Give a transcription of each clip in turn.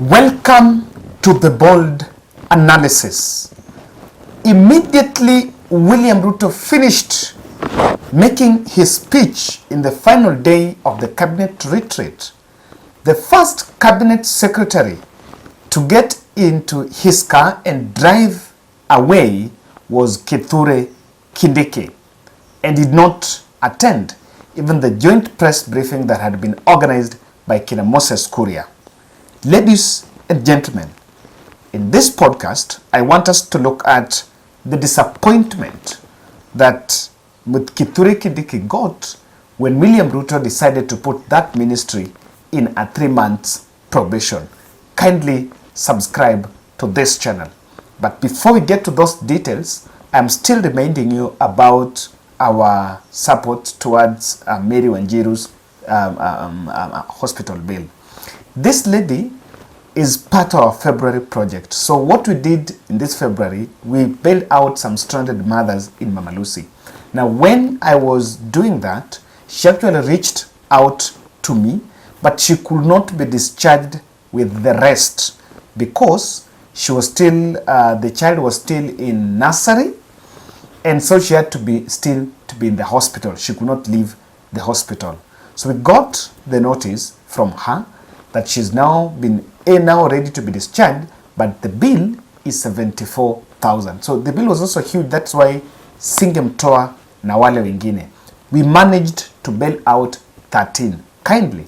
Welcome to the bold analysis. Immediately, William Ruto finished making his speech in the final day of the cabinet retreat. The first cabinet secretary to get into his car and drive away was Kithure Kindiki, and did not attend even the joint press briefing that had been organized by Kina Moses Kuria. Ladies and gentlemen, in this podcast, I want us to look at the disappointment that Kithure Kindiki got when William Ruto decided to put that ministry in a 3-month probation. Kindly subscribe to this channel. But before we get to those details, I'm still reminding you about our support towards Mary Wanjiru's hospital bill. This lady is part of our February project. So what we did in this February, we bailed out some stranded mothers in Mama Lucy. Now, when I was doing that, she actually reached out to me, but she could not be discharged with the rest because she was still, the child was still in nursery, and so she had to be in the hospital. She could not leave the hospital. So we got the notice from her that she's now ready to be discharged, but the bill is 74,000. So the bill was also huge. That's why singemtoa na wale wengine. We managed to bail out 13. Kindly,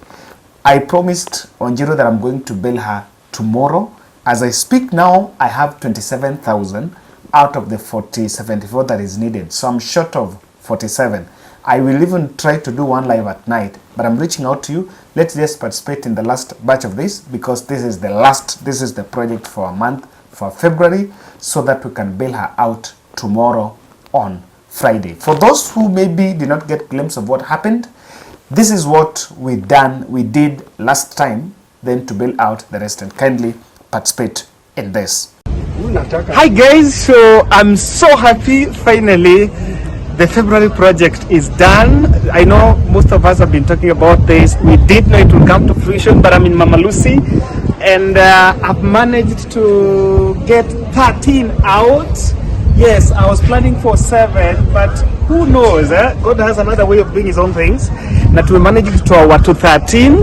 I promised Wanjiru that I'm going to bail her tomorrow. As I speak now, I have 27,000 out of the 74 that is needed. So I'm short of 47. I will even try to do one live at night, but I'm reaching out to you. Let's just participate in the last batch of this, because this is the project for a month, for February, so that we can bail her out tomorrow on Friday. For those who maybe did not get a glimpse of what happened, this is what we did last time, then to bail out the rest, and kindly participate in this. Hi guys, so I'm so happy finally the February project is done. I know most of us have been talking about this. We did know it will come to fruition, but I'm in Mama Lucy and I've managed to get 13 out. Yes, I was planning for 7, but who knows? God has another way of doing his own things. That we managed to our to 13,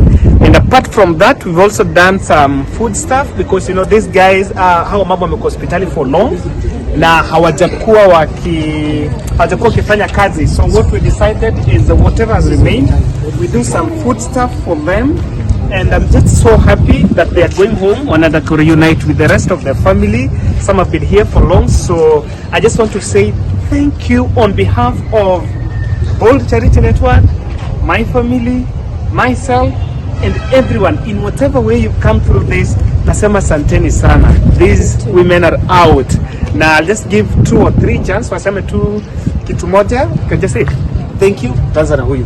and apart from that, we've also done some food stuff, because you know these guys hawa mama wamekuwa hospitali for long na hawajakuwa wakifanya kazi. So what we decided is whatever has remained, we do some food stuff for them. And I'm just so happy that they are going home, wanted to reunite with the rest of their family. Some have been here for long, so I just want to say thank you on behalf of Bold Charity Network, my family, myself, and everyone. In whatever way you've come through this, nasema santeni sana. These women are out. Now I'll just give 2 or 3 chances. Waseme tu kitu moja. You can just say thank you. Tanzania huyu.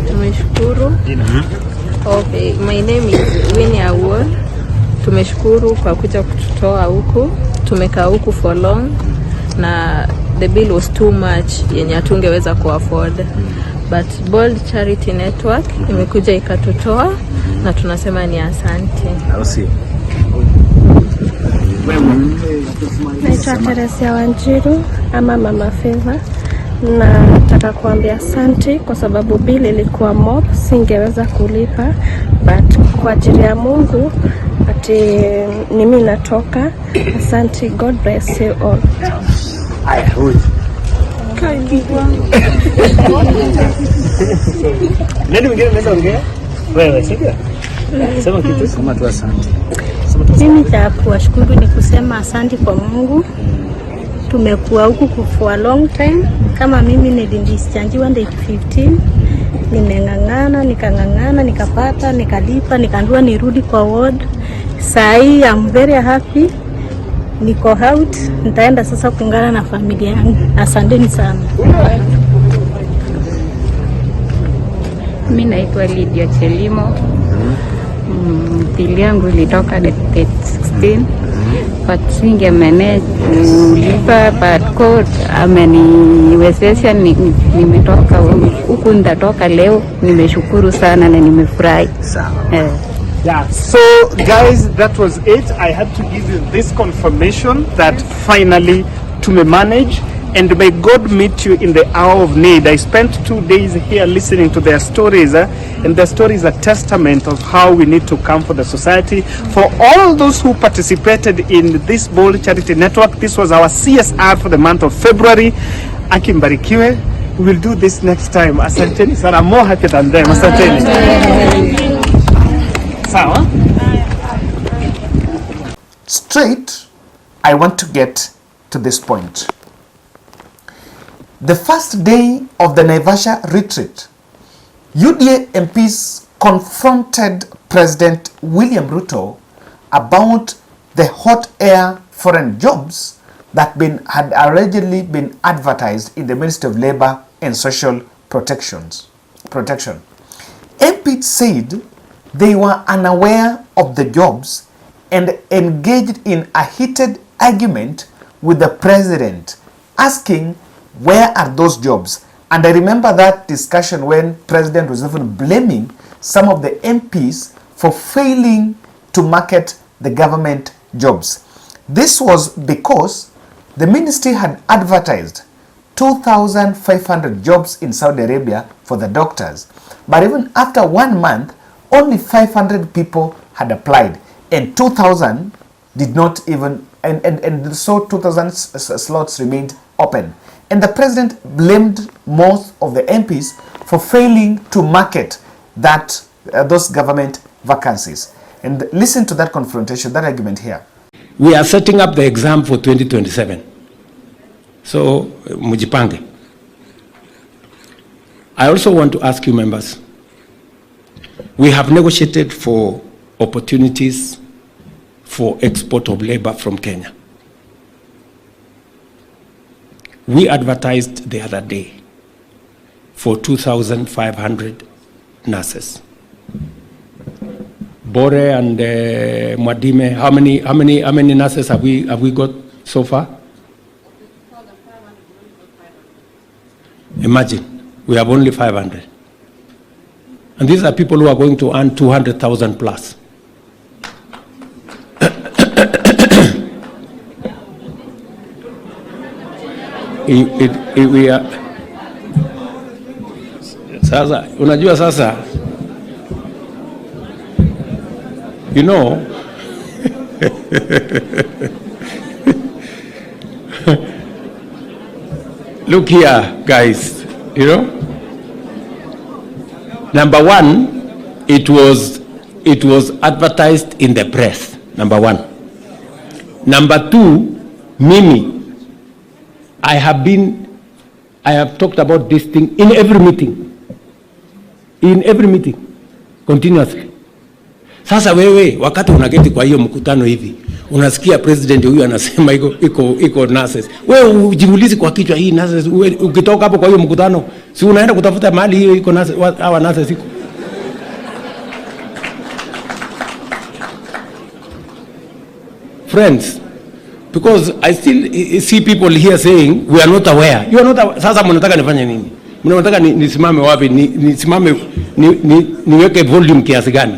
Tumeshukuru. Okay, my name is Oduor. Tumeshukuru kwa kuja kututoa huku. Tumekaa huku for long na the bill was too much yenye hatungeweza kuafford. But Bold Charity Network imekuja ikatutoa na tunasema ni asante. Naitwa Teresia Wanjiru ama Mama Favor. Na nataka kuambia asante kwa sababu bili ilikuwa mob, singeweza kulipa, but kwa ajili ya Mungu ati ni mimi natoka. Asante, God bless you all. I hold. Nani mwingine anaweza ongea? Wewe sivyo? Sema kitu kama tu asante. Mimi nitakushukuru ni kusema asante kwa Mungu. Tumekuwa huku for a long time. Kama mimi nilidischangiwa ndio 15. Nikang'ang'ana, nikapata, nikalipa, nikaambiwa nirudi kwa ward. Sai I'm very happy. Niko out, nitaenda sasa kuungana na familia yangu. Asanteni sana. Mimi naitwa Lydia Chelimo. Bili yangu ilitoka date 16. But singe manage kulipa, but court ameniwezesha nimetoka huku, nitatoka leo. Nimeshukuru sana na nimefurahi. Sawa. Yeah, so guys, that was it. I had to give you this confirmation that finally to me manage, and may God meet you in the hour of need. I spent 2 days here listening to their stories, and their stories are testament of how we need to come for the society. For all those who participated in this Bold Charity Network, this was our CSR for the month of February. Akimbarikiwe. We will do this next time. Asanteni sana. I'm more happy than them. Asanteni. Sawa? Straight, I want to get to this point. The first day of the Naivasha retreat, UDA MPs confronted President William Ruto about the hot air foreign jobs that had allegedly been advertised in the Ministry of Labour and Social Protection. MPs said they were unaware of the jobs and engaged in a heated argument with the president, asking where are those jobs. And I remember that discussion when president was even blaming some of the MPs for failing to market the government jobs. This was because the ministry had advertised 2,500 jobs in Saudi Arabia for the doctors, but even after 1 month, only 500 people had applied, and 2,000 did not even, and so 2,000 slots remained open. And the president blamed most of the MPs for failing to market those government vacancies. And listen to that confrontation, that argument here. We are setting up the exam for 2027. So, mujipange. I also want to ask you members, we have negotiated for opportunities for export of labor from Kenya. We advertised the other day for 2,500 nurses. Bore and Mwadime, how many nurses have we got so far? Imagine, we have only 500. And these are people who are going to earn 200,000 plus. We are, sasa, unajua sasa, you know, look here, guys, you know, number one, it was advertised in the press, number one. Number two, Mimi, I have talked about this thing in every meeting, continuously. Sasa wewe, wakati unaketi kwa hiyo mkutano hivi, unasikia president huyu anasema iko nurses. Wewe ujiulize kwa kichwa, hii nurses, ukitoka hapo kwa hiyo mkutano, si unaenda kutafuta mahali hiyo iko nurses, hawa nurses iko. Friends, because I still see people here saying we are not aware. You are not aware. Sasa mnataka nifanye nini? Mnataka nisimame wapi? Nisimame niweke volume kiasi gani?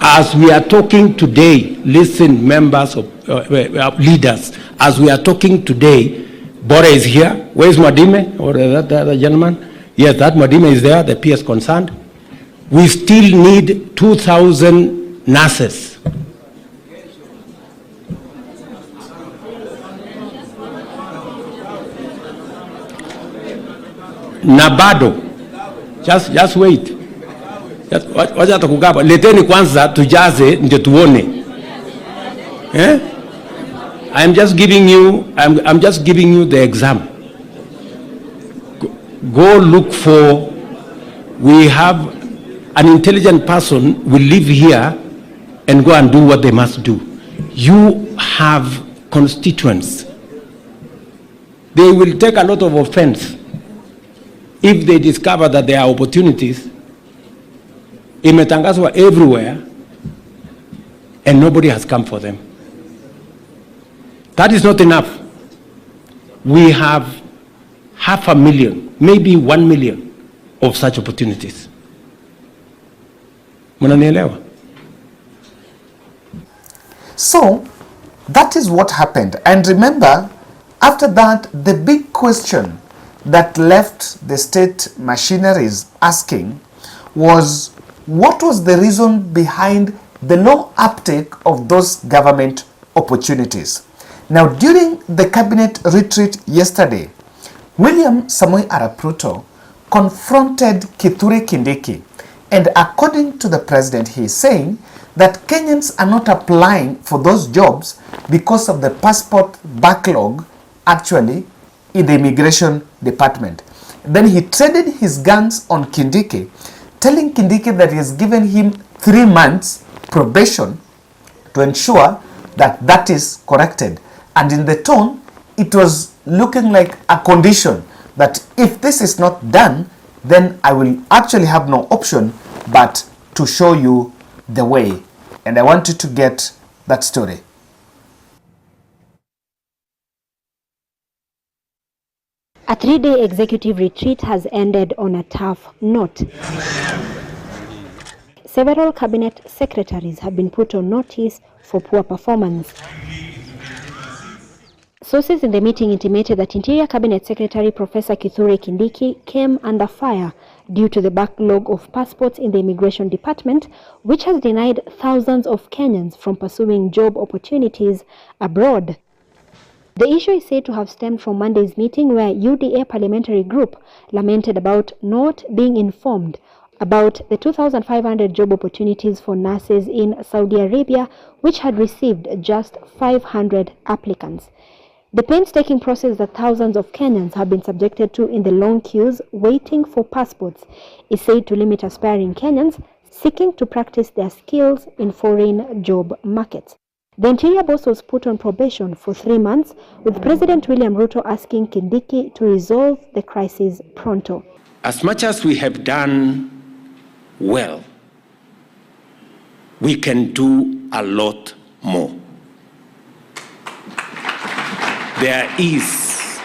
As we are talking today, listen, members of leaders, as we are talking today, Bora is here. Where is Mwadime? Or that other gentleman? Yes, that Mwadime is there, the PS concerned. We still need 2,000 nurses. Nabado, just wait. Wacha tukugaba. Leteni kwanza tujaze ndio tuone. I'm just giving you the exam. Go look for, we have an intelligent person will live here and go and do what they must do. You have constituents. They will take a lot of offense if they discover that there are opportunities. Imetangazwa everywhere and nobody has come for them. That is not enough. We have 500,000, maybe 1 million of such opportunities. Mnanielewa? So that is what happened. And remember, after that, the big question that left the state machineries asking was, what was the reason behind the low uptake of those government opportunities? Now, during the cabinet retreat yesterday, William Samoei Arap Ruto confronted Kithure Kindiki, and according to the president, he is saying that Kenyans are not applying for those jobs because of the passport backlog actually in the immigration department. Then he traded his guns on Kindiki, telling Kindiki that he has given him 3 months probation to ensure that that is corrected. And in the tone, it was looking like a condition that if this is not done, then I will actually have no option but to show you the way. And I want you to get that story. A 3-day executive retreat has ended on a tough note. Several cabinet secretaries have been put on notice for poor performance. Sources in the meeting intimated that Interior Cabinet Secretary Professor Kithure Kindiki came under fire due to the backlog of passports in the Immigration Department, which has denied thousands of Kenyans from pursuing job opportunities abroad. The issue is said to have stemmed from Monday's meeting where UDA parliamentary group lamented about not being informed about the 2,500 job opportunities for nurses in Saudi Arabia, which had received just 500 applicants. The painstaking process that thousands of Kenyans have been subjected to in the long queues waiting for passports is said to limit aspiring Kenyans seeking to practice their skills in foreign job markets. The interior boss was put on probation for 3 months, with President William Ruto asking Kindiki to resolve the crisis pronto. As much as we have done well, we can do a lot more. There is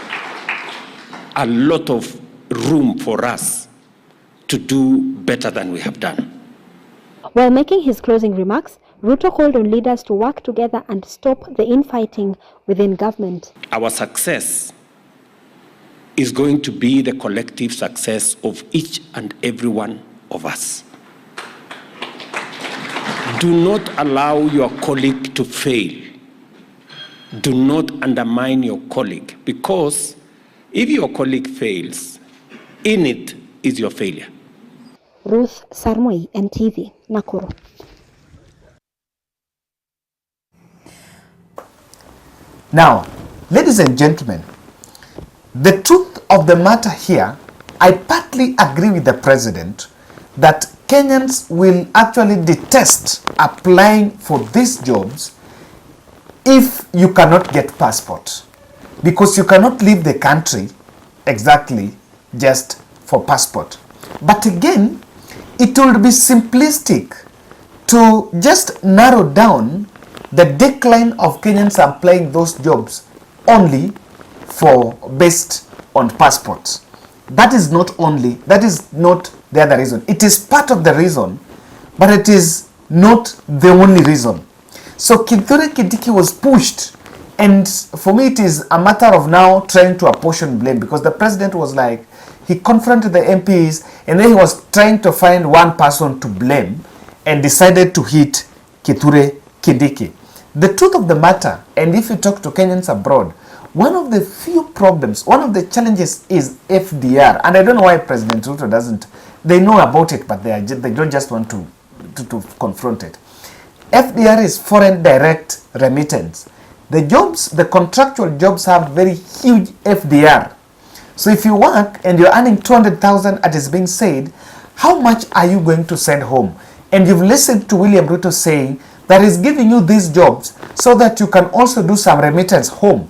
a lot of room for us to do better than we have done. While making his closing remarks, Ruto called on leaders to work together and stop the infighting within government. Our success is going to be the collective success of each and every one of us. Do not allow your colleague to fail. Do not undermine your colleague, because if your colleague fails, in it is your failure. Ruth Sarmoi, NTV, Nakuru. Now, ladies and gentlemen, the truth of the matter here, I partly agree with the president that Kenyans will actually detest applying for these jobs if you cannot get passport, because you cannot leave the country exactly just for passport. But again, it would be simplistic to just narrow down the decline of Kenyans applying those jobs only for based on passports. That is not the other reason. It is part of the reason, but it is not the only reason. So Kithure Kindiki was pushed, and for me it is a matter of now trying to apportion blame, because the president was like, he confronted the MPs and then he was trying to find one person to blame and decided to hit Kithure Kindiki. The truth of the matter, and if you talk to Kenyans abroad, one of the few problems, one of the challenges is FDR. And I don't know why President Ruto doesn't, they know about it, but they don't just want to confront it. FDR is foreign direct remittance. The jobs, the contractual jobs have very huge FDR. So if you work and you're earning 200,000, as is being said, how much are you going to send home? And you've listened to William Ruto saying that he's giving you these jobs so that you can also do some remittance home.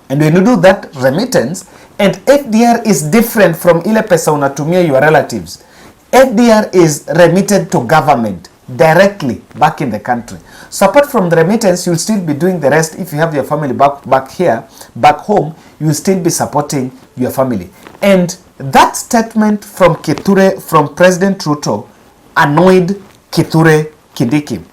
And when you do that remittance, and FDR is different from ile pesa unatumia your relatives. FDR is remitted to government directly back in the country. So apart from the remittance, you'll still be doing the rest. If you have your family back home, you'll still be supporting your family. And that statement from Kithure, from President Ruto, annoyed Kithure Kindiki.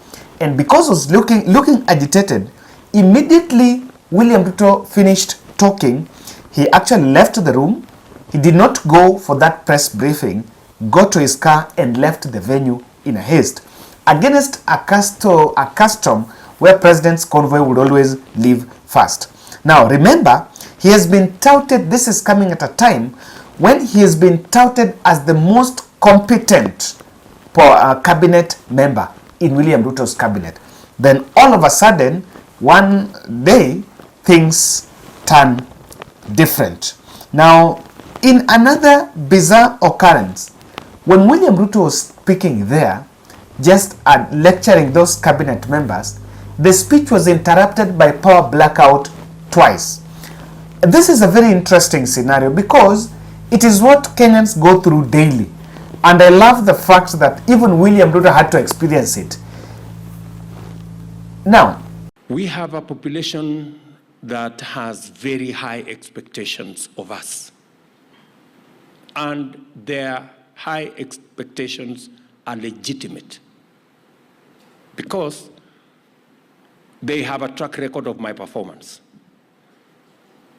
And because he was looking agitated, immediately William Ruto finished talking, he actually left the room. He did not go for that press briefing, got to his car and left the venue in a haste, against a custom where president's convoy would always leave first. Now remember, he has been touted, this is coming at a time when he has been touted as the most competent cabinet member in William Ruto's cabinet. Then all of a sudden, one day, things turn different. Now, in another bizarre occurrence, when William Ruto was speaking there, just lecturing those cabinet members, the speech was interrupted by power blackout twice. This is a very interesting scenario because it is what Kenyans go through daily. And I love the fact that even William Ruto had to experience it. Now, we have a population that has very high expectations of us. And their high expectations are legitimate because they have a track record of my performance.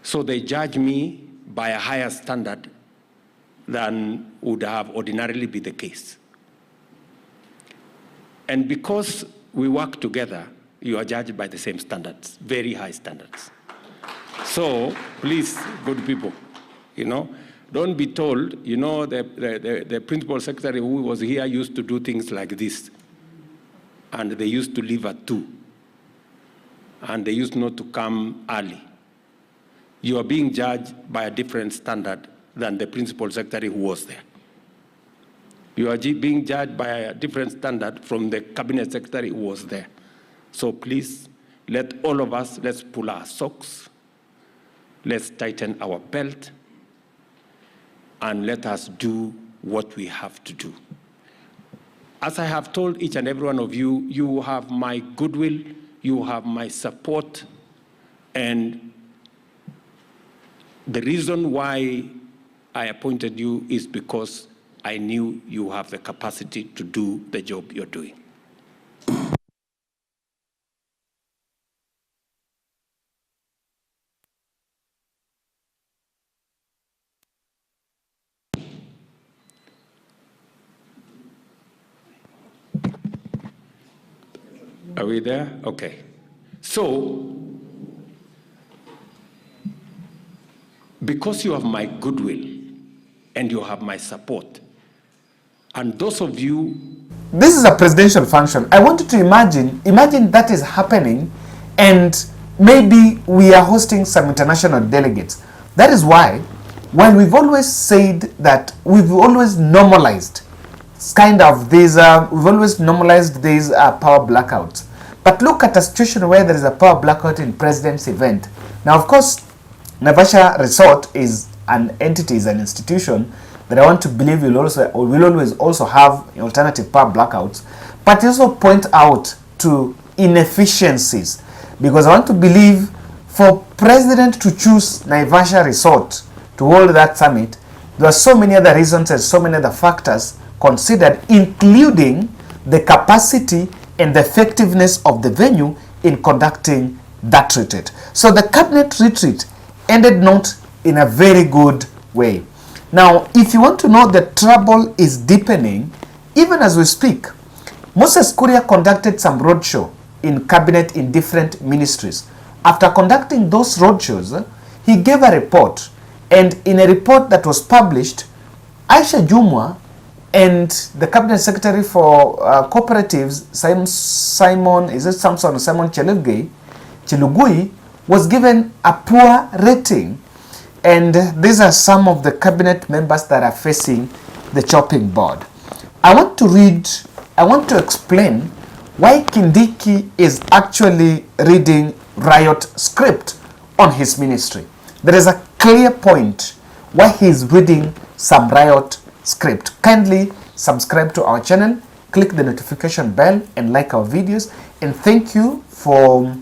So they judge me by a higher standard than would have ordinarily be the case. And because we work together, you are judged by the same standards, very high standards. So please, good people, don't be told, the principal secretary who was here used to do things like this, and they used to leave at 2, and they used not to come early. You are being judged by a different standard than the principal secretary who was there. You are being judged by a different standard from the cabinet secretary who was there. So please, let all of us, let's pull our socks, let's tighten our belt, and let us do what we have to do. As I have told each and every one of you, you have my goodwill, you have my support, and the reason why I appointed you is because I knew you have the capacity to do the job you're doing. Are we there? Okay. So, because you have my goodwill and you have my support, and those of you... This is a presidential function. I want you to imagine that is happening, and maybe we are hosting some international delegates. That is why, while we've always said that we've always normalized kind of these, we've always normalized these power blackouts. But look at a situation where there is a power blackout in president's event. Now, of course, Naivasha Resort is an entity, is an institution that I want to believe will always also have alternative power blackouts. But also point out to inefficiencies, because I want to believe for president to choose Naivasha Resort to hold that summit, there are so many other reasons and so many other factors considered, including the capacity and the effectiveness of the venue in conducting that retreat. So the cabinet retreat ended not in a very good way. Now, if you want to know, the trouble is deepening even as we speak. Moses Kuria conducted some roadshow in cabinet in different ministries. After conducting those roadshows, he gave a report, and in a report that was published, Aisha Jumwa and the cabinet secretary for cooperatives, Simon Chelugui, was given a poor rating. And these are some of the cabinet members that are facing the chopping board. I want to explain why Kindiki is actually reading riot script on his ministry. There is a clear point why he is reading some riot script. Kindly subscribe to our channel, click the notification bell, and like our videos. And thank you for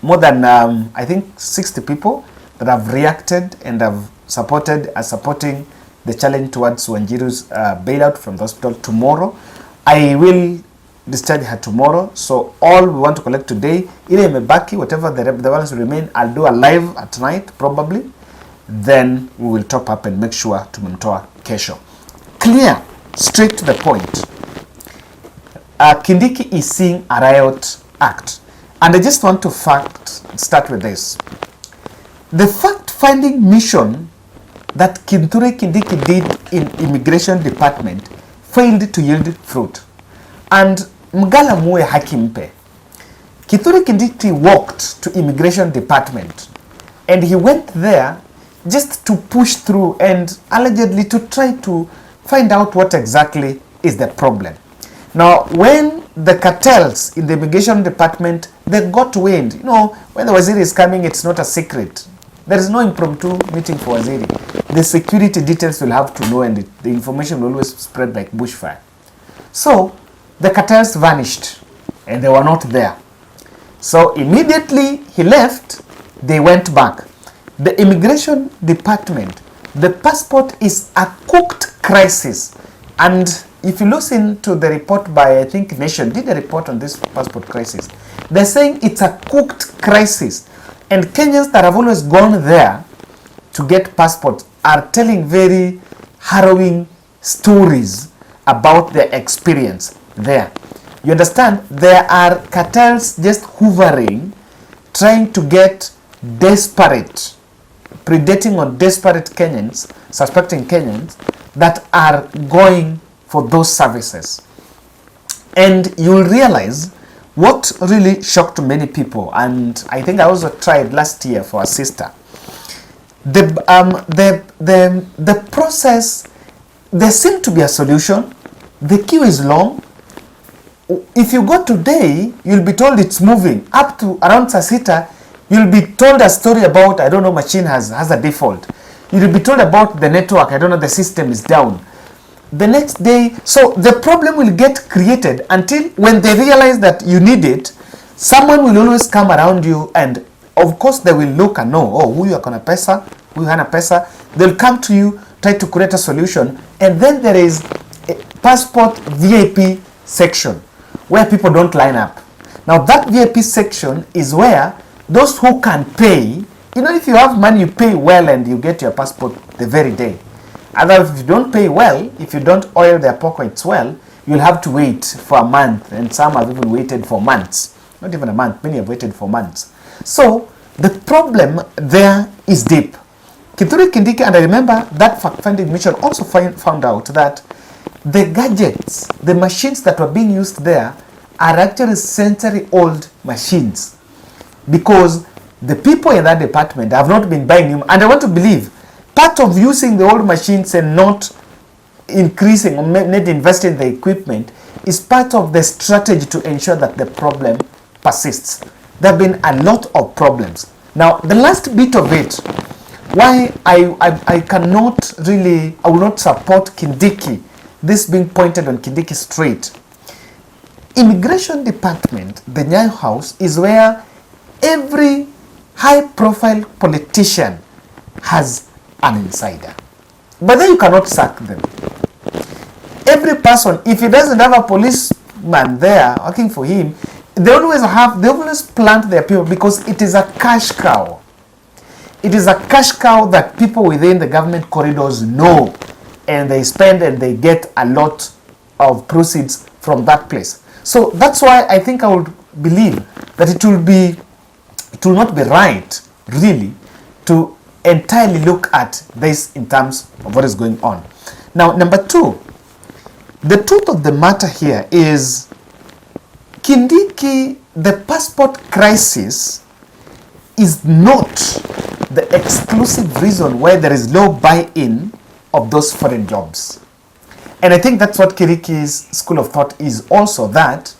more than I think 60 people that have reacted and have supporting the challenge towards Wanjiru's bailout from the hospital. Tomorrow I will discharge her tomorrow. So all we want to collect today, ile imebaki, whatever the ones remain, I'll do a live at night probably. Then we will top up and make sure tumemtoa kesho. Clear, straight to the point. Kindiki is seeing a riot act. And I just want to start with this. The fact-finding mission that Kindiki did in Immigration Department failed to yield fruit. And Mgala muwe haki mpe. Kindiki walked to Immigration Department and he went there just to push through and allegedly to try to find out what exactly is the problem. Now, when the cartels in the Immigration Department, they got wind, you know, when the Waziri is coming, it's not a secret. There is no impromptu meeting for Waziri. The security details will have to know, and the information will always spread like bushfire. So, the cartels vanished, and they were not there. So, immediately he left, they went back. The Immigration Department, the passport is a cooked crisis. And if you listen to the report by, I think, Nation did a report on this passport crisis, they're saying it's a cooked crisis. And Kenyans that have always gone there to get passports are telling very harrowing stories about their experience there. You understand? There are cartels just hovering, trying to get desperate, predating on desperate Kenyans, suspecting Kenyans that are going for those services. And you'll realize what really shocked many people, and I think I also tried last year for a sister. The process, there seemed to be a solution. The queue is long. If you go today, you'll be told it's moving. Up to around Sasita, you'll be told a story about, I don't know, machine has a default. You'll be told about the network, I don't know, the system is down. The next day, so the problem will get created until when they realize that you need it, someone will always come around you, and of course they will look and know, oh, huyu akona pesa, huyu hana pesa. They'll come to you, try to create a solution, and then there is a passport VIP section where people don't line up. Now that VIP section is where those who can pay, you know, if you have money, you pay well and you get your passport the very day. Otherwise, if you don't pay well, if you don't oil their pockets well, you'll have to wait for a month, and some have even waited for months. Not even a month, many have waited for months. So, the problem there is deep. Kindiki, and I remember that fact-finding mission also found out that the gadgets, the machines that were being used there are actually century-old machines, because the people in that department have not been buying them. And I want to believe part of using the old machines and not increasing or not investing in the equipment is part of the strategy to ensure that the problem persists. There have been a lot of problems. Now, the last bit of it, why I cannot really, I will not support Kindiki, this being pointed on Kindiki straight. Immigration Department, the Nyayo House, is where every high-profile politician has an insider. But then you cannot sack them. Every person, if he doesn't have a policeman there working for him, they always plant their people, because it is a cash cow. It is a cash cow that people within the government corridors know, and they spend and they get a lot of proceeds from that place. So that's why I think I would believe that it will not be right, really, to entirely look at this in terms of what is going on. Now, number two, the truth of the matter here is Kindiki, the passport crisis is not the exclusive reason why there is low buy-in of those foreign jobs. And I think that's what Kindiki's school of thought is also, that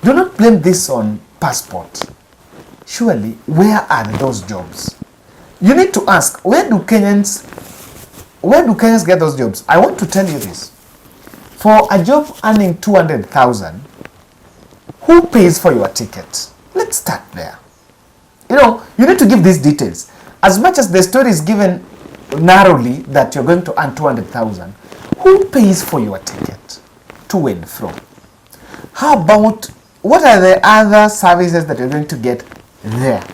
do not blame this on passport. Surely, where are those jobs? You need to ask, where do Kenyans get those jobs? I want to tell you this. For a job earning 200,000, who pays for your ticket? Let's start there. You know, you need to give these details. As much as the story is given narrowly that you're going to earn 200,000, who pays for your ticket to and from? How about, what are the other services that you're going to get there?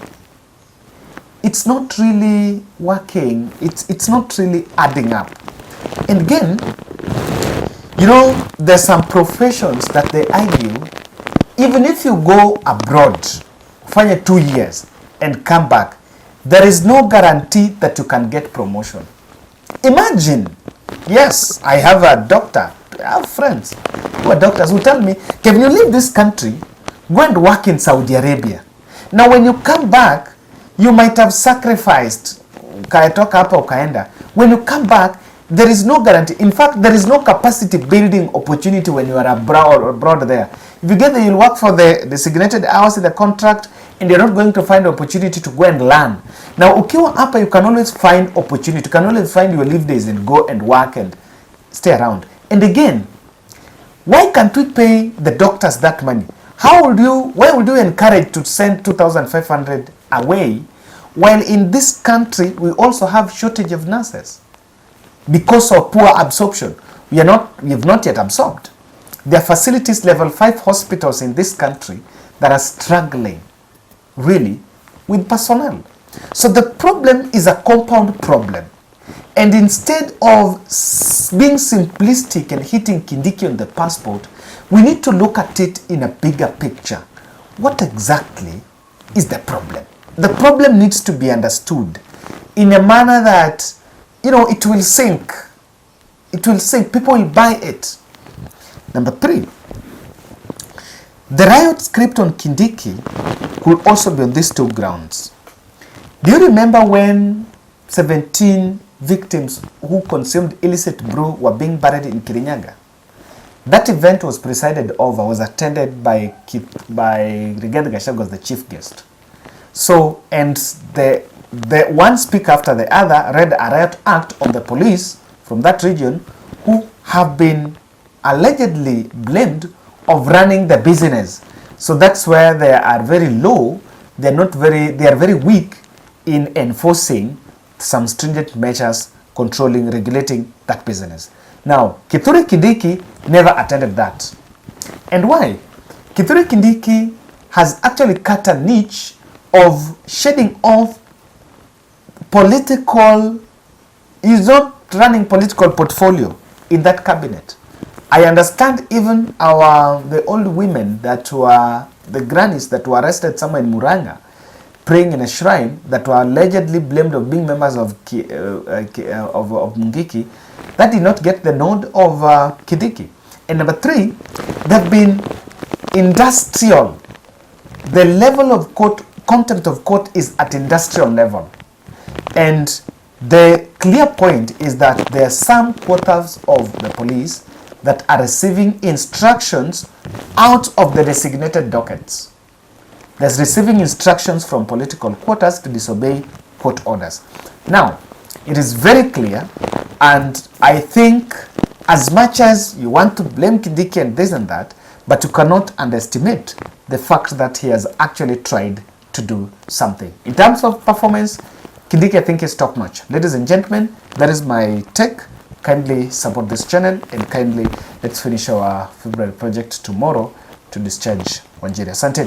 It's not really working. It's not really adding up. And again, you know, there's some professions that they argue, even if you go abroad, fanya 2 years and come back, there is no guarantee that you can get promotion. Imagine, yes, I have a doctor, I have friends who are doctors who tell me, can you leave this country, go and work in Saudi Arabia. Now when you come back, you might have sacrificed, ukatoka hapa ukaenda. When you come back, there is no guarantee. In fact, there is no capacity building opportunity when you are abroad there. If you get there, you'll work for the designated hours in the contract, and you're not going to find opportunity to go and learn. Now, ukiwa hapa, you can always find opportunity. You can always find your leave days and go and work and stay around. And again, why can't we pay the doctors that money? Why would you encourage to send 2,500 away, while in this country, we also have shortage of nurses? Because of poor absorption, we have not yet absorbed. There are facilities, level 5 hospitals in this country that are struggling, really, with personnel. So the problem is a compound problem. And instead of being simplistic and hitting Kindiki on the passport, we need to look at it in a bigger picture. What exactly is the problem? The problem needs to be understood in a manner that, you know, it will sink. It will sink. People will buy it. Number 3, the riot script on Kindiki could also be on these 2 grounds. Do you remember when 17 victims who consumed illicit brew were being buried in Kirinyaga? That event was presided over, was attended by Rigathi Gachagua as the chief guest. So, and the one speaker after the other read a riot act on the police from that region who have been allegedly blamed of running the business. So that's where they are very low. They are very weak in enforcing some stringent measures controlling, regulating that business. Now, Kithure Kindiki never attended that. And why? Kithure Kindiki has actually cut a niche of shedding off political, he's not running political portfolio in that cabinet. I understand even the old women that were, the grannies that were arrested somewhere in Muranga, praying in a shrine, that were allegedly blamed of being members of Mungiki, that did not get the nod of Kindiki. And number 3, there have been industrial. The level of contempt of court is at industrial level. And the clear point is that there are some quarters of the police that are receiving instructions out of the designated dockets. There's receiving instructions from political quarters to disobey court orders. Now, it is very clear, and I think as much as you want to blame Kindiki and this and that, but you cannot underestimate the fact that he has actually tried to do something. In terms of performance, Kindiki, I think, is top notch. Ladies and gentlemen, that is my take. Kindly support this channel, and kindly let's finish our February project tomorrow to discharge Wanjiri. Asante.